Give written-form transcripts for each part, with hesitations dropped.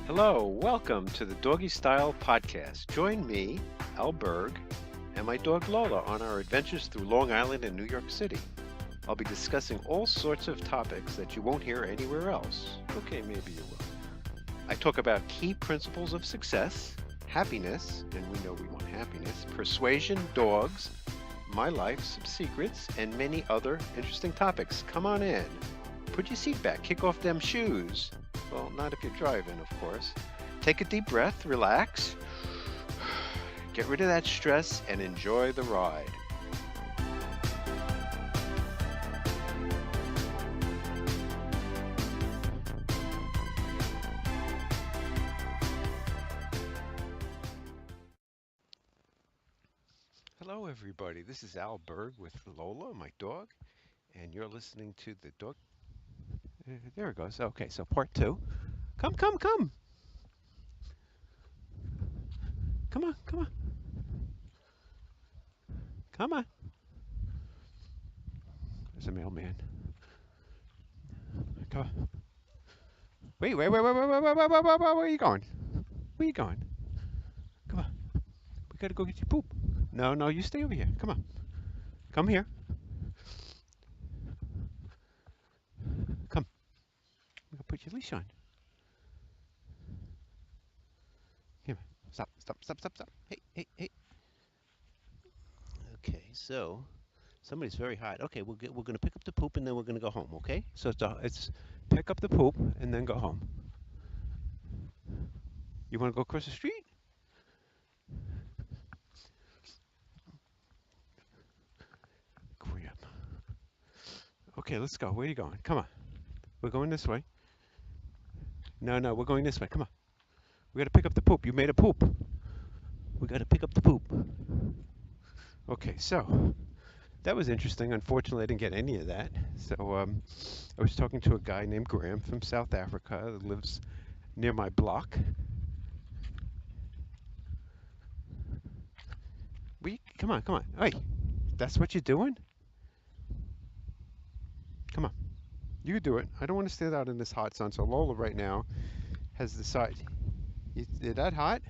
Hello, welcome to the Doggy Style Podcast. Join me, Al Berg, and my dog Lola on our adventures through Long Island and New York City. I'll be discussing all sorts of topics that you won't hear anywhere else. Okay, maybe you will. I talk about key principles of success, happiness, and we know we want happiness, persuasion, dogs, my life, some secrets, and many other interesting topics. Come on in. Put your seat back, kick off them shoes. Well, not if you're driving, of course. Take a deep breath, relax, get rid of that stress, and enjoy the ride. Hello, everybody. This is Al Berg with Lola, my dog, and you're listening to the dog. There it goes. Okay, so part two. Come, come, come. Come on, come on. Come on. There's a mailman. Come on. Wait. Where are you going? Where are you going? Come on. We gotta go get your poop. No, you stay over here. Come on. Come here. Come. I'm gonna put your leash on. Here. Stop. Hey. Okay, so somebody's very hot. Okay, we're gonna pick up the poop and then we're gonna go home. Okay? So it's pick up the poop and then go home. You wanna go across the street? Crap. Okay, let's go. Where are you going? Come on. We're going this way. No, we're going this way. Come on. We gotta pick up the poop. You made a poop. We gotta pick up the poop. Okay, so that was interesting. Unfortunately, I didn't get any of that. So I was talking to a guy named Graham from South Africa that lives near my block. Come on. Hey, that's what you're doing? Come on. You do it. I don't want to stand out in this hot sun. So Lola right now has decided. Is that hot?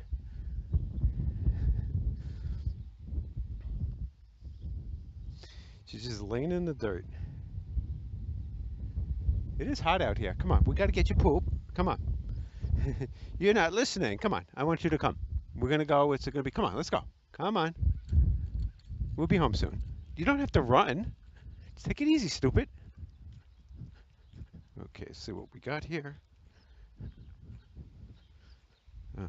She's just laying in the dirt. It is hot out here. Come on. We got to get you poop. Come on. You're not listening. Come on. I want you to come. We're going to go. It's going to be. Come on. Let's go. Come on. We'll be home soon. You don't have to run. Just take it easy, stupid. Okay, see what we got here. Um,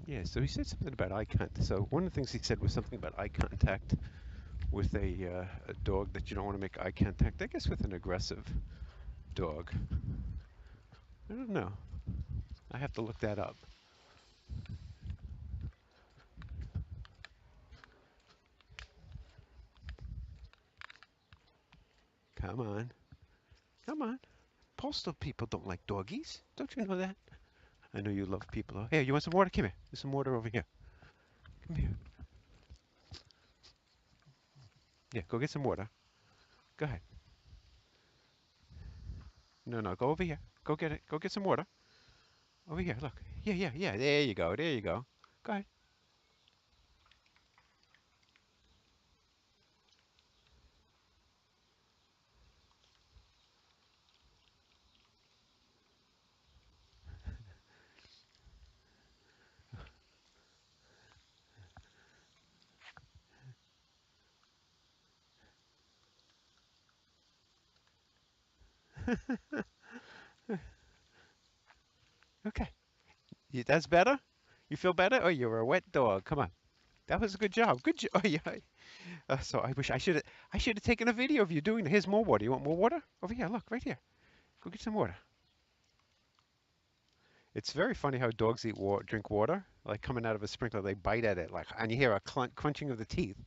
yeah, so he said something about eye contact. So one of the things he said was something about eye contact with a dog that you don't want to make eye contact. I guess with an aggressive dog. I don't know. I have to look that up. Come on. Come on. Postal people don't like doggies. Don't you know that? I know you love people. Hey, you want some water? Come here. There's some water over here. Come here. Yeah, go get some water. Go ahead. No, go over here. Go get it. Go get some water. Over here, look. Yeah. There you go. Go ahead. Okay. That's better? You feel better? Oh, you're a wet dog. Come on. That was a good job. Good job. Oh, yeah. So I wish I should have taken a video of you doing it. Here's more water. You want more water? Over here. Look, right here. Go get some water. It's very funny how dogs drink water. Like coming out of a sprinkler, they bite at it, like, and you hear a crunching of the teeth.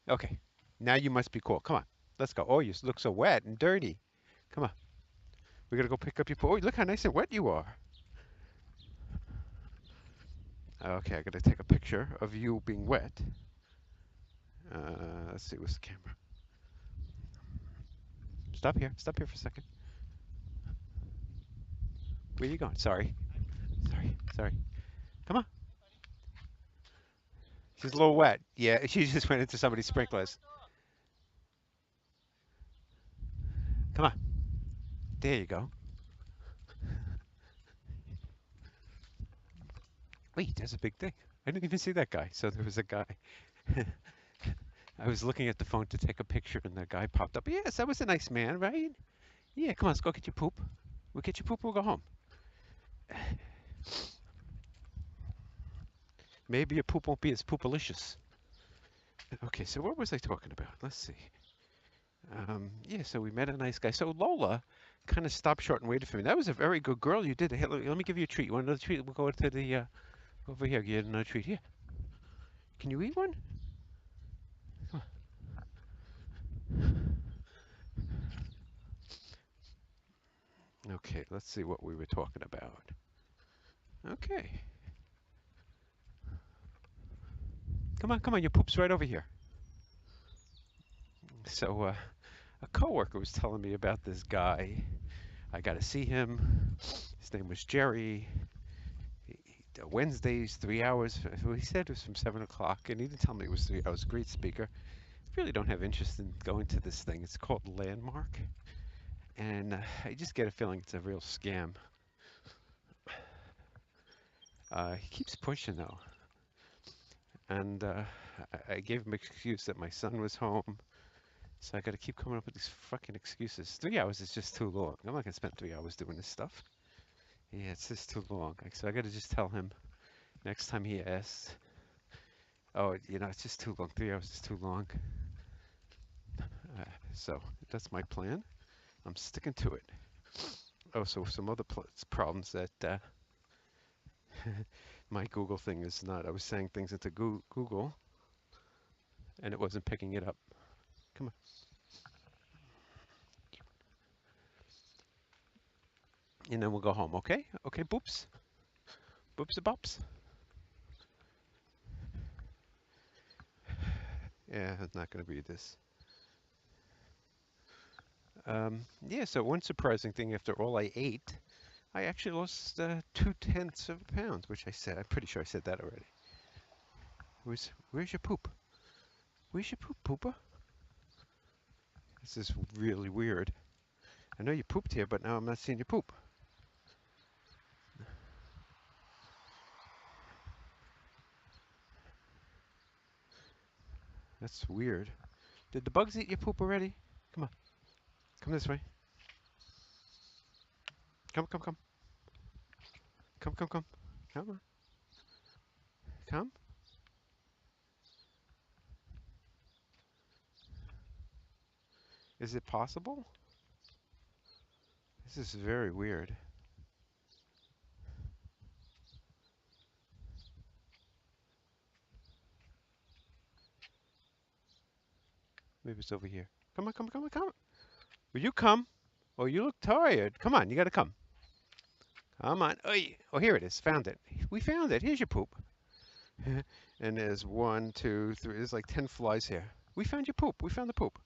Okay. Now you must be cool. Come on. Let's go. Oh, you look so wet and dirty. Come on. We gotta go pick up your. Oh, look how nice and wet you are. Okay, I gotta take a picture of you being wet. Let's see, where's the camera? Stop here. Stop here for a second. Where are you going? Sorry. Sorry. Sorry. Come on. She's a little wet. Yeah, she just went into somebody's sprinklers. Come on. There you go. Wait, there's a big thing. I didn't even see that guy. So there was a guy. I was looking at the phone to take a picture, and the guy popped up. Yes, that was a nice man, right? Yeah, come on, let's go get your poop. We'll get your poop, we'll go home. Maybe your poop won't be as poopalicious. Okay, so what was I talking about? Let's see. Yeah, so we met a nice guy. So Lola kind of stopped short and waited for me. That was a very good girl. You did. Hey, let me give you a treat. You want another treat? We'll go to the over here. Get another treat. Here. Can you eat one? Come on. Okay, let's see what we were talking about. Okay. Come on, come on. Your poop's right over here. So a coworker was telling me about this guy. I got to see him. His name was Jerry. Wednesdays, 3 hours. He said it was from 7 o'clock, and he didn't tell me it was 3 hours. Great speaker. Really don't have interest in going to this thing. It's called Landmark, and I just get a feeling it's a real scam. He keeps pushing though, and I gave him an excuse that my son was home, so I got to keep coming up with these fucking excuses. 3 hours is just too long. I'm not gonna spend 3 hours doing this stuff. Yeah, it's just too long. So I got to just tell him next time he asks. Oh, it's just too long. 3 hours is too long. Uh, so that's my plan. I'm sticking to it. Oh, so some other problems that my Google thing is not. I was saying things into Google and it wasn't picking it up. Come on. And then we'll go home, okay? Okay, boops. Boops a bops. Yeah, it's not going to be this. Yeah, so one surprising thing after all I ate, I actually lost 2/10 of a pound, which I said. I'm pretty sure I said that already. Where's your poop? Where's your poop, pooper? This is really weird. I know you pooped here, but now I'm not seeing you poop. That's weird. Did the bugs eat your poop already? Come on. Come this way. Come, come, come. Come, come, come. Come on. Come. Is it possible? This is very weird. Maybe it's over here. Come on, come on, come on, come on. Will you come? Oh, you look tired. Come on, you gotta come. Come on. Oh, here it is. Found it. We found it. Here's your poop. And there's one, two, three. There's like 10 flies here. We found your poop. We found the poop.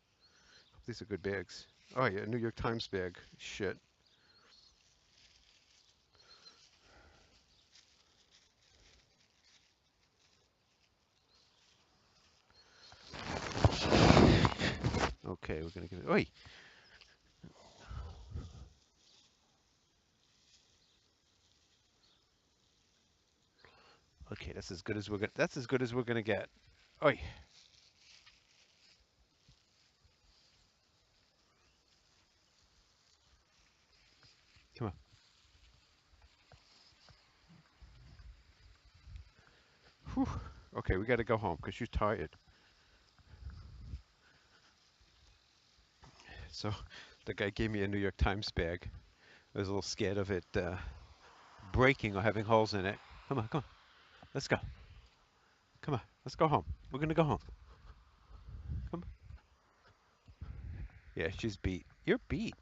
These are good bags. Oh, yeah, New York Times bag. Shit. Okay, we're gonna give it. Oi! Okay, that's as good as we're gonna. That's as good as we're gonna get. Oi! Come on. Whew. Okay, we gotta go home because you're tired. So, the guy gave me a New York Times bag. I was a little scared of it breaking or having holes in it. Come on, come on. Let's go. Come on. Let's go home. We're gonna go home. Come on. Yeah, she's beat. You're beat.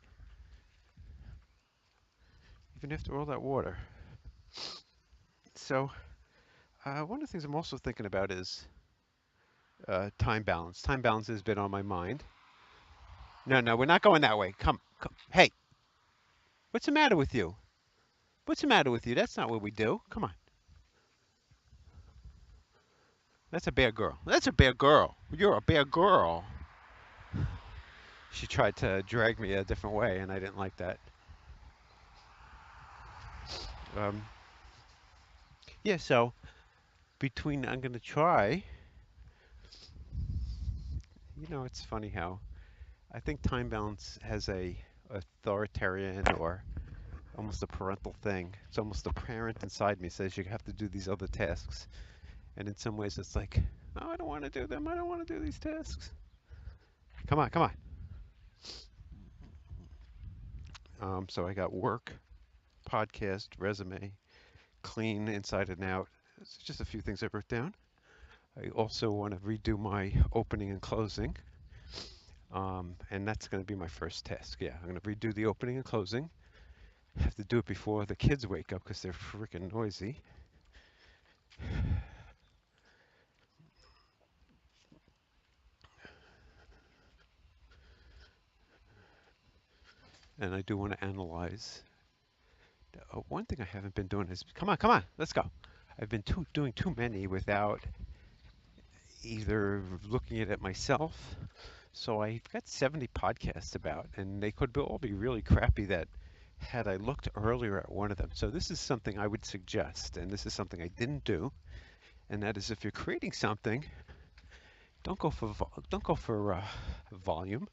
Even after all that water. So, one of the things I'm also thinking about is time balance. Time balance has been on my mind. No, no, we're not going that way. Come. Hey, what's the matter with you? What's the matter with you? That's not what we do. Come on. That's a bad girl. That's a bad girl. You're a bad girl. She tried to drag me a different way, and I didn't like that. Um, yeah, so between I'm going to try, it's funny how I think time balance has a authoritarian or almost a parental thing. It's almost a parent inside me says you have to do these other tasks. And in some ways it's like, oh, I don't want to do them. I don't want to do these tasks. Come on, come on. So I got work, podcast, resume, clean inside and out. It's just a few things I wrote down. I also want to redo my opening and closing. And that's going to be my first task. Yeah, I'm going to redo the opening and closing. I have to do it before the kids wake up because they're freaking noisy. And I do want to analyze. One thing I haven't been doing is, come on, let's go. I've been doing too many without either looking at it myself. So I've got 70 podcasts about, and they could all be really crappy that had I looked earlier at one of them. So this is something I would suggest, and this is something I didn't do, and that is if you're creating something, don't go for volume,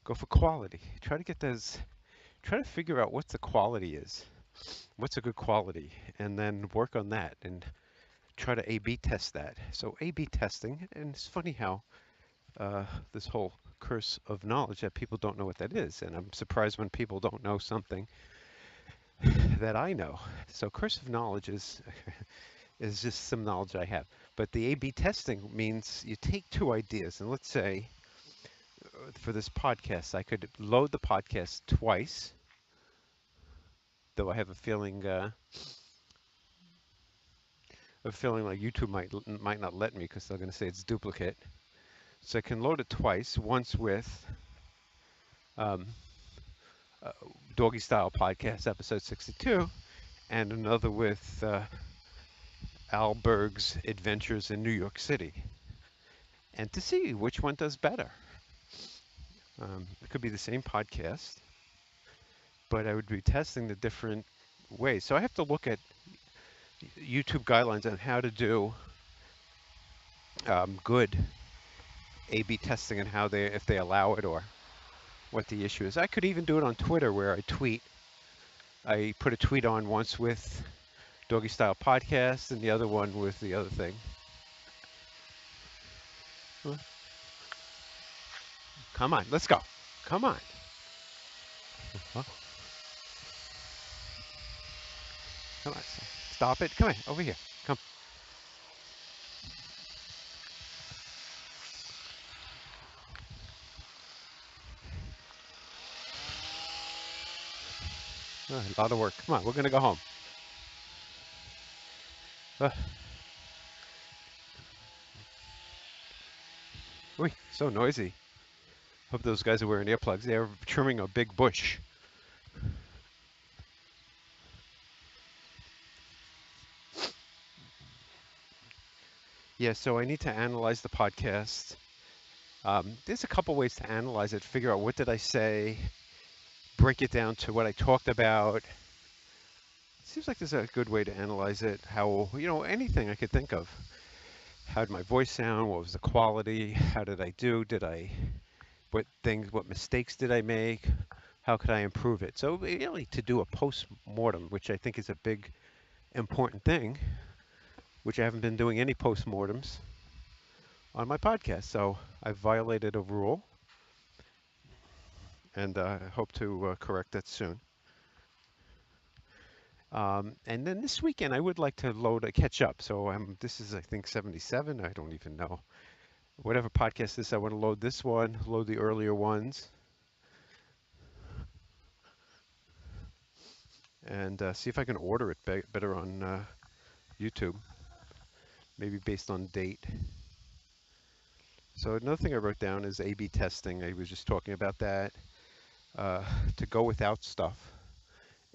go for quality. Try to figure out what the quality is. What's a good quality, and then work on that and try to A/B test that. So A/B testing, and it's funny how this whole curse of knowledge that people don't know what that is, and I'm surprised when people don't know something that I know. So curse of knowledge is just some knowledge I have. But the A/B testing means you take two ideas, and let's say for this podcast, I could load the podcast twice, though I have a feeling like YouTube might not let me because they're going to say it's duplicate. So I can load it twice, once with um, uh, Doggy Style Podcast, episode 62, and another with Al Berg's Adventures in New York City, and to see which one does better. It could be the same podcast, but I would be testing the different ways. So I have to look at YouTube guidelines on how to do good A/B testing and if they allow it or what the issue is. I could even do it on Twitter where I tweet. I put a tweet on once with Doggy Style Podcast and the other one with the other thing. Come on, let's go. Come on. Huh? Come on. Stop it. Come on, over here. Come. A lot of work. Come on, we're going to go home. Uh, so noisy. Hope those guys are wearing earplugs. They're trimming a big bush. Yeah, so I need to analyze the podcast. There's a couple ways to analyze it. Figure out what did I say, break it down to what I talked about. Seems like there's a good way to analyze it. How, anything I could think of. How did my voice sound? What was the quality? How did I do? What mistakes did I make? How could I improve it? So really to do a post-mortem, which I think is a big important thing, which I haven't been doing any post-mortems on my podcast. So I've violated a rule, and I hope to correct that soon. And then this weekend, I would like to catch up. So this is, I think, 77. I don't even know. Whatever podcast this, I want to load this one, load the earlier ones, and see if I can order it better on YouTube, maybe based on date. So another thing I wrote down is A/B testing. I was just talking about that, uh, to go without stuff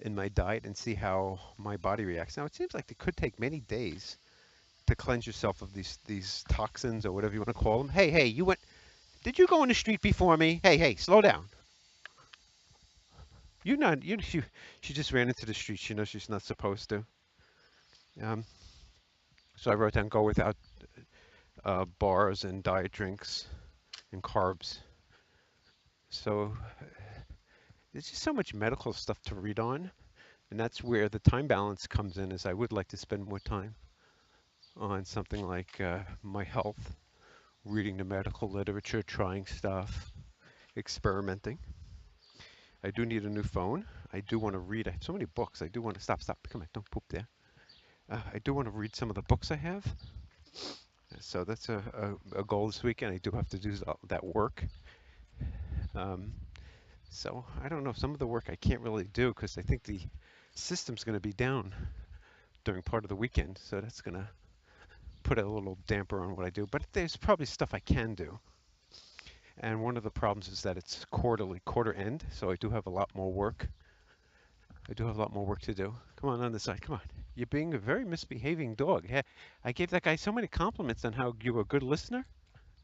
in my diet and see how my body reacts. Now it seems like it could take many days to cleanse yourself of these toxins or whatever you want to call them. Hey, hey, you went? Did you go on the street before me? Hey, hey, slow down. You not you she just ran into the street. She knows she's not supposed to. Um, so I wrote down go without bars and diet drinks and carbs. So there's just so much medical stuff to read on, and that's where the time balance comes in. Is I would like to spend more time on something like my health, reading the medical literature, trying stuff, experimenting. I do need a new phone. I do want to read. I have so many books. I do want to stop. Come on, don't poop there. I do want to read some of the books I have. So that's a goal this weekend. I do have to do that work. Um, so I don't know. Some of the work I can't really do because I think the system's going to be down during part of the weekend. So that's going to put a little damper on what I do. But there's probably stuff I can do. And one of the problems is that it's quarter end. So I do have a lot more work. I do have a lot more work to do. Come on this side. Come on. You're being a very misbehaving dog. I gave that guy so many compliments on how you were a good listener.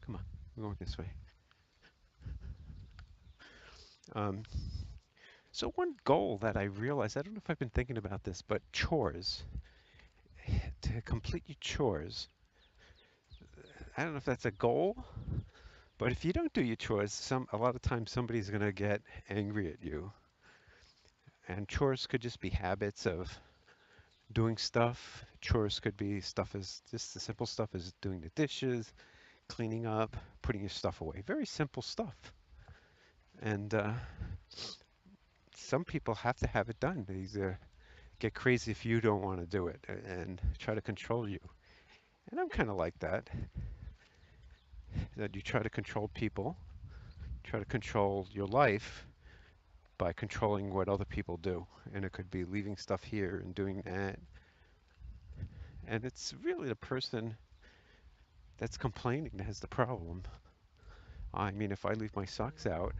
Come on. We're going this way. Um, so one goal that I realized, I don't know if I've been thinking about this, but chores. To complete your chores. I don't know if that's a goal, but if you don't do your chores, a lot of times somebody's going to get angry at you. And chores could just be habits of doing stuff. Chores could be stuff as just the simple stuff as doing the dishes, cleaning up, putting your stuff away. Very simple stuff. And some people have to have it done. They get crazy if you don't want to do it and try to control you. And I'm kind of like that. That you try to control people, try to control your life by controlling what other people do. And it could be leaving stuff here and doing that. And it's really the person that's complaining that has the problem. I mean, if I leave my socks out,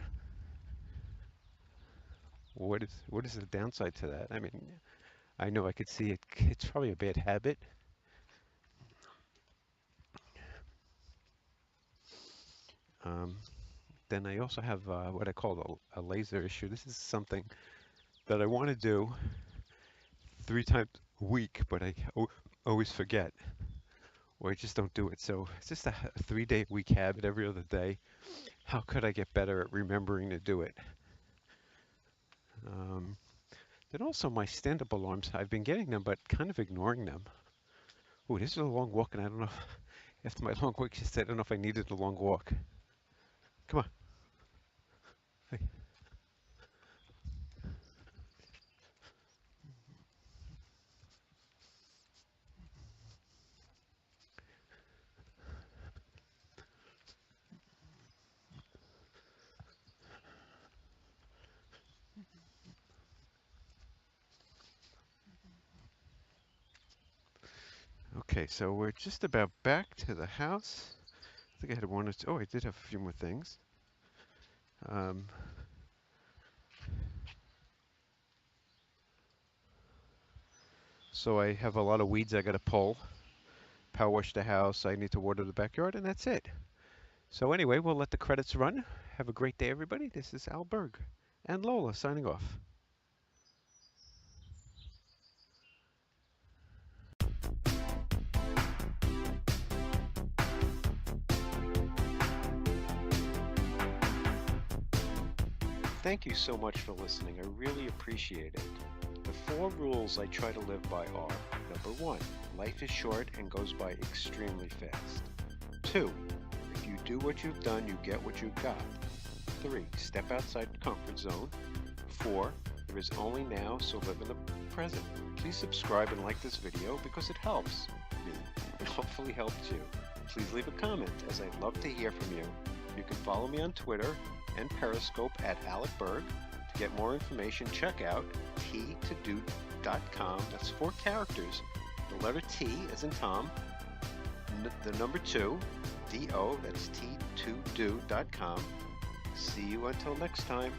what is the downside to that? I mean, I know I could see it. It's probably a bad habit. Um, then I also have what I call a laser issue. This is something that I want to do 3 times a week, but I always forget, or I just don't do it. So it's just a 3-day week habit every other day. How could I get better at remembering to do it? Then also my stand-up alarms. I've been getting them, but kind of ignoring them. Oh, this is a long walk, and I don't know. After my long walk, I don't know if I needed a long walk. Come on. Hey. Okay, so we're just about back to the house. I think I had one or two. Oh, I did have a few more things. Um, so I have a lot of weeds I got to pull. Power wash the house. I need to water the backyard, and that's it. So anyway, we'll let the credits run. Have a great day, everybody. This is Al Berg and Lola signing off. Thank you so much for listening. I really appreciate it. The 4 rules I try to live by are: number 1, life is short and goes by extremely fast. 2, if you do what you've done, you get what you've got. 3, step outside your comfort zone. 4, there is only now, so live in the present. Please subscribe and like this video because it helps me and hopefully helps you. Please leave a comment, as I'd love to hear from you. You can follow me on Twitter and Periscope at Alec Berg. To get more information, check out t2do.com. That's 4 characters. The letter T as in Tom, the number 2, D-O, that's T2do.com. See you until next time.